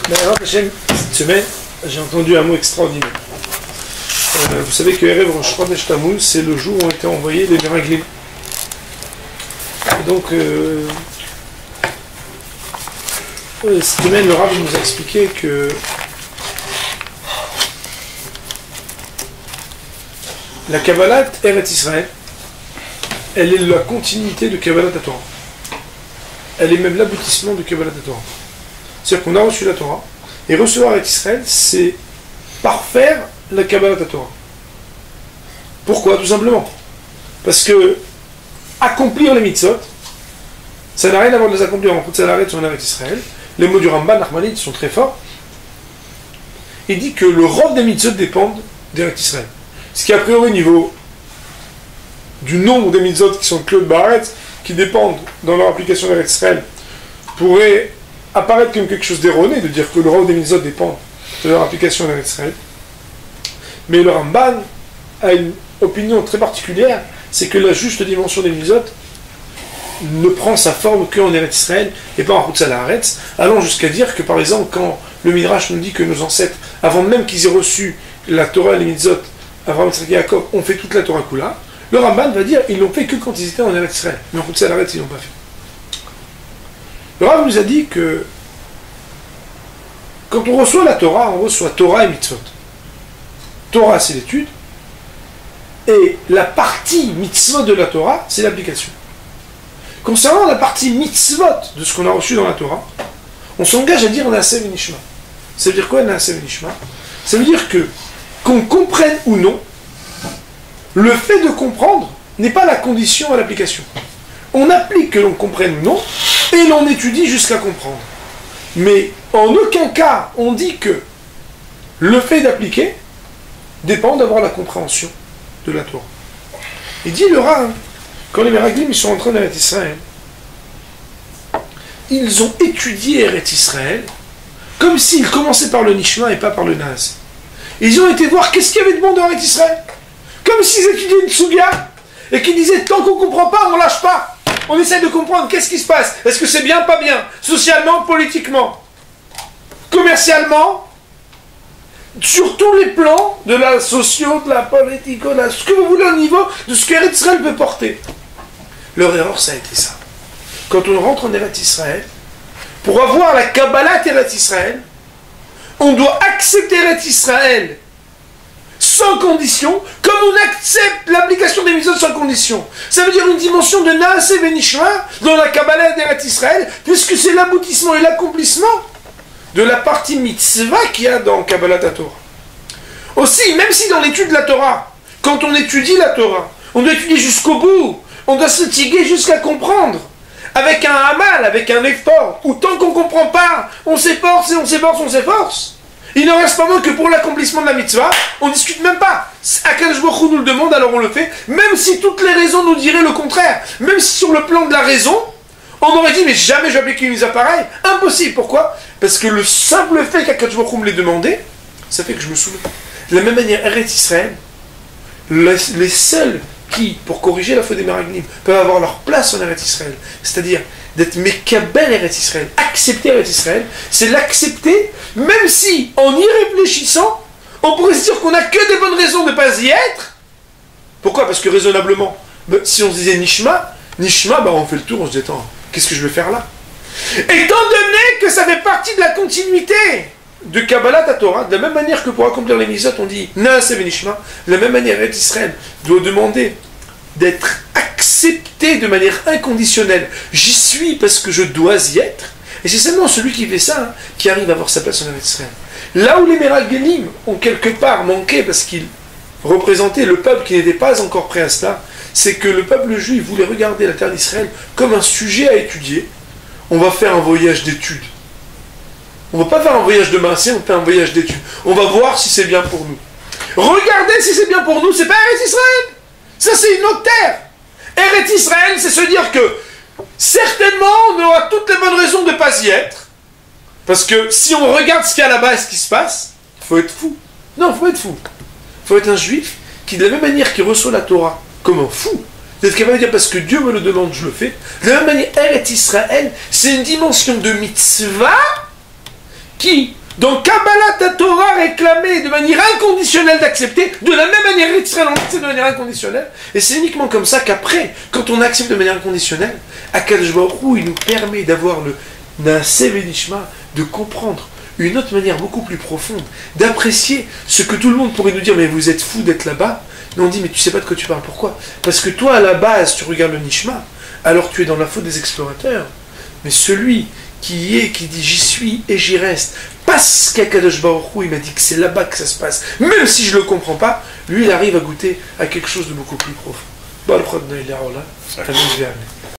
Mais alors, cette semaine, j'ai entendu un mot extraordinaire. Vous savez que Erev Rosh Chodesh Tammuz, c'est le jour où ont été envoyés les Meraglim. Et donc, cette semaine, le Rav nous a expliqué que la Kabbalat Eretz Israël, elle est la continuité de Kabbalat Torah. Elle est même l'aboutissement de Kabbalat Torah. C'est-à-dire qu'on a reçu la Torah, et recevoir Eretz Israël, c'est parfaire la Kabbalat Torah. Pourquoi? Tout simplement parce que accomplir les mitzvot, ça n'a rien à voir de les accomplir en Chutz La'aretz ou en Eretz Israël. Les mots du Ramban, Nachmanide, sont très forts. Il dit que le rov des mitzvot dépendent d'Eretz Israël. Ce qui a priori au niveau du nombre des mitzvot qui sont Claude Baretz, qui dépendent dans leur application d'Eretz Israël, pourrait apparaître comme quelque chose d'erroné de dire que le rov des mitzvot dépend de leur application d'Eretz Israël. Mais le Ramban a une opinion très particulière, c'est que la juste dimension des mitzvot ne prend sa forme qu'en Eretz Israël et pas en Chutz La'aretz, allant jusqu'à dire que par exemple quand le Midrash nous dit que nos ancêtres, avant même qu'ils aient reçu la Torah et les mitzvot, Avraham, Yitzhak et Yaakov ont fait toute la Torah Kula, le Ramban va dire ils l'ont fait que quand ils étaient en Eretz Israël, mais en Chutz La'aretz ils l'ont pas fait. Le Rav nous a dit que quand on reçoit la Torah, on reçoit Torah et mitzvot. Torah c'est l'étude, et la partie mitzvot de la Torah, c'est l'application. Concernant la partie mitzvot de ce qu'on a reçu dans la Torah, on s'engage à dire Naaseh v'nishma. Ça veut dire quoi Naaseh v'nishma? Ça veut dire que, qu'on comprenne ou non, le fait de comprendre n'est pas la condition à l'application. On applique que l'on comprenne ou non, et l'on étudie jusqu'à comprendre. Mais en aucun cas, on dit que le fait d'appliquer dépend d'avoir la compréhension de la Torah. Il dit le Rav, quand les Meraglim sont entrés dans Eretz Israël, ils ont étudié Eretz Israël comme s'ils commençaient par le Nishma et pas par le Naaseh. Ils ont été voir qu'est-ce qu'il y avait de bon dans Eretz Israël. Comme s'ils étudiaient une Sugia et qu'ils disaient tant qu'on ne comprend pas, on ne lâche pas. On essaie de comprendre qu'est-ce qui se passe. Est-ce que c'est bien, pas bien? Socialement, politiquement, commercialement, sur tous les plans de la socio, de la politique, de ce que vous voulez au niveau de ce qu'Eretz Israël peut porter. Leur erreur, ça a été ça. Quand on rentre en Eretz Israël, pour avoir la Kabbalat Eretz Israël, on doit accepter Eretz Israël sans condition, comme on accepte l'application des mitzvot sans condition. Ça veut dire une dimension de Naaseh v'nishma dans la Kabbalat d'Eretz Israël, puisque c'est l'aboutissement et l'accomplissement de la partie mitzvah qu'il y a dans Kabbalat Torah. Aussi, même si dans l'étude de la Torah, quand on étudie la Torah, on doit étudier jusqu'au bout, on doit se tiguer jusqu'à comprendre, avec un hamal, avec un effort, ou tant qu'on ne comprend pas, on s'efforce et on s'efforce, on s'efforce. Il ne reste pas moins que pour l'accomplissement de la mitzvah, on ne discute même pas. Akadosh Baruch Hu nous le demande, alors on le fait, même si toutes les raisons nous diraient le contraire, même si sur le plan de la raison, on aurait dit, mais jamais je vais appliquer une mitzvah pareille. Impossible. Pourquoi? Parce que le simple fait qu'Akadosh Baruch Hu me l'ait demandé, ça fait que je me soulève. De la même manière, Eretz Israël, les seuls qui, pour corriger la faute des Meraglim, peuvent avoir leur place en Eretz Israël, c'est-à-dire d'être Mekabel Eretz Israël, accepter Eretz Israël, c'est l'accepter, même si, en y réfléchissant, on pourrait se dire qu'on n'a que des bonnes raisons de ne pas y être. Pourquoi? Parce que raisonnablement, si on se disait Nishma, on fait le tour, on se dit, attends, qu'est-ce que je vais faire là? Étant donné que ça fait partie de la continuité de Kabbalat Torah, de la même manière que pour accomplir les mitzvot, on dit Naaseh v'nishma, de la même manière, Eretz Israël doit demander d'être accepté de manière inconditionnelle. J'y suis parce que je dois y être. Et c'est seulement celui qui fait ça qui arrive à avoir sa place en Eretz Israël. Là où les Meraglim ont quelque part manqué parce qu'ils représentaient le peuple qui n'était pas encore prêt à cela, c'est que le peuple juif voulait regarder la terre d'Israël comme un sujet à étudier. On va faire un voyage d'études. On ne va pas faire un voyage de maintien, on va faire un voyage d'études. On va voir si c'est bien pour nous. Regardez si c'est bien pour nous, c'est pas Eretz Israël. Ça c'est une autre terre. Eretz Israël, c'est se dire que certainement on aura toutes les bonnes raisons de ne pas y être. Parce que si on regarde ce qu'il y a là-bas et ce qui se passe, il faut être fou. Non, il faut être fou. Il faut être un juif qui, de la même manière qu'il reçoit la Torah comme un fou, d'être capable de dire parce que Dieu me le demande, je le fais. De la même manière, Eretz Israël, c'est une dimension de mitzvah qui, dans Kabbalat Torah, réclamait de manière inconditionnelle d'accepter, de la même manière Israël en accepte de manière inconditionnelle, et c'est uniquement comme ça qu'après, quand on accepte de manière inconditionnelle, Akadosh Baruch Hu, il nous permet d'avoir le Naaseh V'Nishma, de comprendre une autre manière beaucoup plus profonde, d'apprécier ce que tout le monde pourrait nous dire, mais vous êtes fou d'être là-bas. Mais on dit, mais tu sais pas de quoi tu parles, pourquoi? Parce que toi, à la base, tu regardes le Nishma, alors tu es dans la faute des explorateurs. Mais celui qui y est, qui dit j'y suis et j'y reste, parce qu'Akadosh Baruch Hu, il m'a dit que c'est là-bas que ça se passe, même si je ne le comprends pas, lui, il arrive à goûter à quelque chose de beaucoup plus profond. Baruch Adonai Le'olam. Amen.